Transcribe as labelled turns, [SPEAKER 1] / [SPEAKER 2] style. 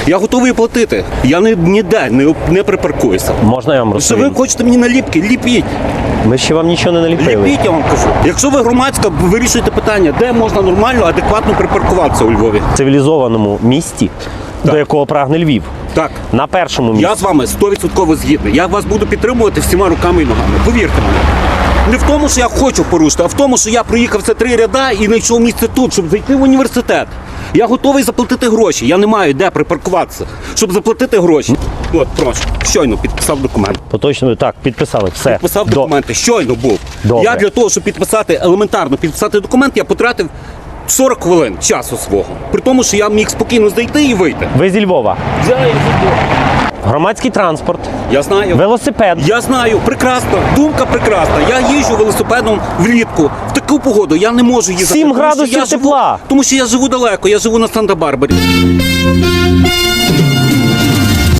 [SPEAKER 1] Я готовий платити. Я ніде не припаркуюся.
[SPEAKER 2] Можна я вам
[SPEAKER 1] Що
[SPEAKER 2] розповім?
[SPEAKER 1] ви хочете мені наліпки? Ліпіть.
[SPEAKER 2] Ми ще вам нічого не наліпили.
[SPEAKER 1] Ліпіть, я вам кажу. Якщо ви громадська, вирішуєте питання, де можна нормально, адекватно припаркуватися у Львові.
[SPEAKER 2] В цивілізованому місті, до якого прагне Львів.
[SPEAKER 1] Так.
[SPEAKER 2] На першому місці.
[SPEAKER 1] Я з вами 100% згідний. Я вас буду підтримувати всіма руками і ногами. Повірте мені. Не в тому, що я хочу порушити, а в тому, що я проїхав це 3 ряда і знайшов місце тут, щоб зайти в університет. Я готовий заплатити гроші. Я не маю де припаркуватися, щоб заплатити гроші. От, прошу. Щойно підписав документ.
[SPEAKER 2] Поточно, так, підписали. Все.
[SPEAKER 1] Підписав документи. Щойно був.
[SPEAKER 2] Добре.
[SPEAKER 1] Я для того, щоб підписати, елементарно підписати документ, я потратив 40 хвилин часу свого. При тому, що я міг спокійно зайти і вийти.
[SPEAKER 2] Ви зі Львова. Громадський транспорт,
[SPEAKER 1] Я знаю.
[SPEAKER 2] велосипед.
[SPEAKER 1] Я знаю, прекрасно, думка прекрасна. Я їжджу велосипедом влітку. В таку погоду я не можу їздити.
[SPEAKER 2] 7
[SPEAKER 1] тому що
[SPEAKER 2] градусів
[SPEAKER 1] я
[SPEAKER 2] тепла.
[SPEAKER 1] Тому що я живу далеко, я живу на Санта-Барбарі.